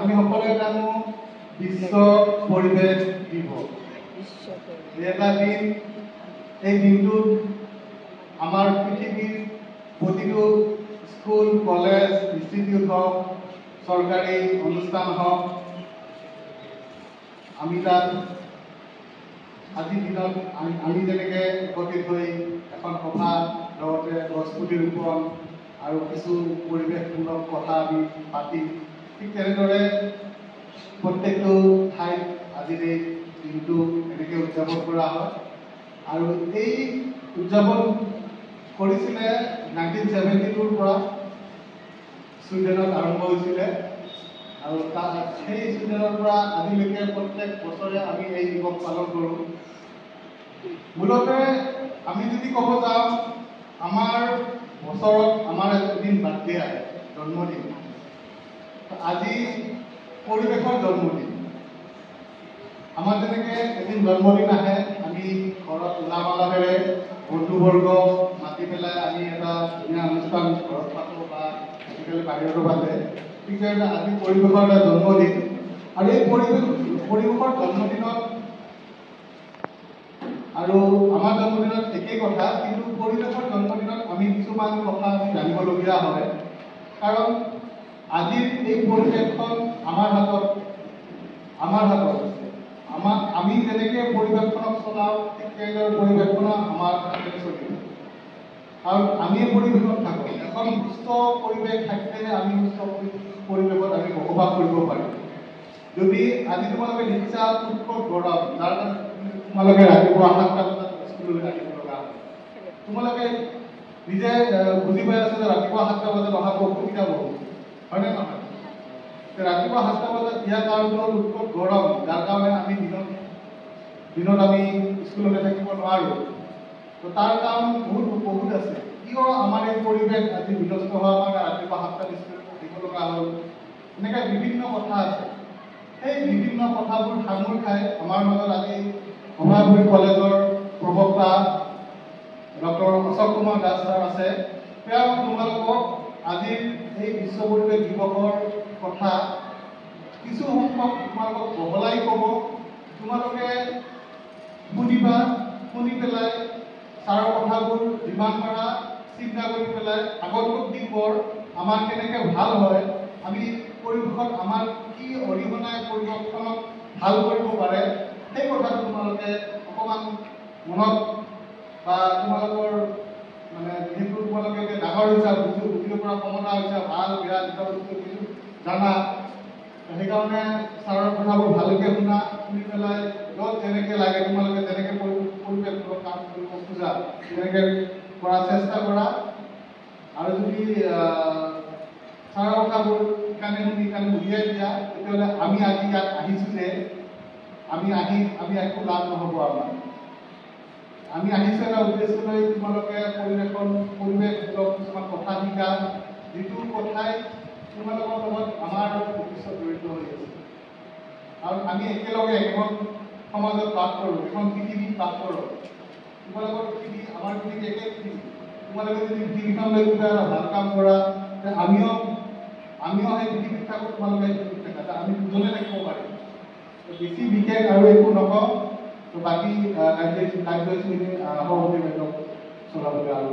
আমি সকলোৱে জানো বিশ্ব পৰিৱেশ দিৱস। এটা দিন, এই দিনটোত আমাৰ পৃথিৱীৰ প্ৰতিটো স্কুল, কলেজ, ইনষ্টিটিউট হওক, চৰকাৰী অনুষ্ঠান হওক, আমি তাত আজিৰ দিনত আমি যেনেকৈ একত্ৰিত হৈ এখন সভা, লগতে গছপুলি ৰোপণ আৰু কিছু পৰিৱেশমূলক কথা আমি পাতিম, ঠিক তেনেদৰে প্ৰত্যেকটো ঠাইত আজিৰ এই দিনটো এনেকৈ উদযাপন কৰা হয়। আৰু এই উদযাপন কৰিছিলে 1972 পৰা ছুইডেনত আৰম্ভ হৈছিলে। আৰু সেই ছুইডেনৰ পৰা আজিলৈকে প্ৰত্যেক বছৰে আমি এই দিৱস পালন কৰোঁ। মূলতে আমি যদি ক'ব যাওঁ, আমাৰ বছৰত আমাৰ এদিন বাৰ্থডে আহে, জন্মদিন। আজি পৰিৱেশৰ জন্মদিন। আমাৰ যেনেকৈ এদিন জন্মদিন আহে, আমি ঘৰত উলা মালাহেৰে বন্ধুবৰ্গ মাতি পেলাই আমি এটা ধুনীয়া অনুষ্ঠান ঘৰত পাতোঁ বা আজিকালি বাহিৰতো পাতে। ঠিক তেনেদৰে আজি পৰিৱেশৰ এটা জন্মদিন। আৰু এই পৰিৱেশৰ জন্মদিনত আৰু আমাৰ জন্মদিনত একেই কথা, কিন্তু পৰিৱেশৰ জন্মদিনত আমি কিছুমান কথা আমি জানিবলগীয়া হয়। কাৰণ আজিৰ এই পৰিৱেশখন আমাৰ হাতত আছে। আমি যেনেকৈ পৰিৱেশখনক চলাওঁ, ঠিক তেনেদৰে পৰিৱেশখনো আমাৰ হাতেৰে চলিব। কাৰণ আমি পৰিৱেশত থাকোঁ। এখন সুস্থ পৰিৱেশ থাকিলেহে আমি সুস্থ পৰিৱেশত আমি বসবাস কৰিব পাৰিম। যদি আজি তোমালোকে দেখিছা উৎকট গৰম, যাৰ কাৰণে তোমালোকে ৰাতিপুৱা 7টা বজাত স্কুললৈ আহিব লগা হয়। তোমালোকে নিজে বুজি পাই আছা যে ৰাতিপুৱা 7টা বজাত অহাটো অসুবিধা বহুত, হয়নে নহয়? ৰাতিপুৱা 7টা বজাত ইয়াৰ কাৰণটো হ'ল উৎকট গৰম, যাৰ কাৰণে আমি দিনত আমি স্কুললৈ থাকিব নোৱাৰোঁ। তো তাৰ কাৰণ বহুত আছে। কিয় আমাৰ এই পৰিৱেশ আজি বিনষ্ট হোৱাৰ কাৰণে ৰাতিপুৱা 7টাত স্কুলত থাকিব লগা হ'ল, এনেকৈ বিভিন্ন কথা আছে। সেই বিভিন্ন কথাবোৰ সাঙুৰ খাই আমাৰ মাজত আজি অভয়াপুৰী কলেজৰ প্ৰবক্তা ডক্টৰ অশোক কুমাৰ দাস ছাৰ আছে। তেওঁ তোমালোকক আজিৰ এই বিশ্ব পৰিৱেশ দিৱসৰ কথা কিছু সংখ্যক তোমালোকক বহলাই ক'ব। তোমালোকে শুনিবা, শুনি পেলাই ছাৰৰ কথাবোৰ যিমান পাৰা চিন্তা কৰি পেলাই আগন্তুক দিনবোৰ আমাৰ কেনেকৈ ভাল হয়, আমি পৰিৱেশত আমাৰ কি অৰিহণাই পৰিৱেশখনক ভাল কৰিব পাৰে, সেই কথাটো তোমালোকে অকণমান মনত বা তোমালোকৰ যিহেতু তোমালোকে এতিয়া ডাঙৰ হৈছা, বুজিব পৰা ক্ষমতা হৈছে, ভাল বেয়া দুটা বস্তু কিছু জানা। সেইকাৰণে ছাৰৰ কথাবোৰ ভালকৈ শুনি পেলাই য'ত যেনেকৈ লাগে তোমালোকে যেনেকৈ পৰিৱেশমূলক কাম কৰিব খোজা তেনেকৈ কৰাৰ চেষ্টা কৰা। আৰু যদি ছাৰৰ কথাবোৰ কাণে উলিয়াই দিয়া, তেতিয়াহ'লে আমি আজি ইয়াত আহিছোঁ যে আমি একো লাভ নহ'ব আমাৰ। আমি আহিছোঁ এটা উদ্দেশ্য লৈ, তোমালোকে পৰিৱেশমূলক কিছুমান কথা শিকা, যিটো কথাই তোমালোকৰ লগত আমাৰ ভৱিষ্যত জড়িত হৈ আছে। আৰু আমি একেলগে এখন সমাজত বাস কৰোঁ, এখন পৃথিৱীত বাস কৰোঁ। তোমালোকৰ পৃথিৱী, আমাৰ পৃথিৱী একে পৃথিৱী। তোমালোকে যদি পৃথিৱীখন লৈ কিবা এটা ভাল কাম কৰা, আমিও সেই পৃথিৱীত থাকোঁ, তোমালোকে সেই পৃথিৱীত থাকা, আমি দুজনে থাকিব পাৰিম। বেছি বিশেষ আৰু একো নকওঁ। তো বাকী কাৰ্যসূচীখিনি সভাপতি বাইদেউক চলাবলৈ আৰু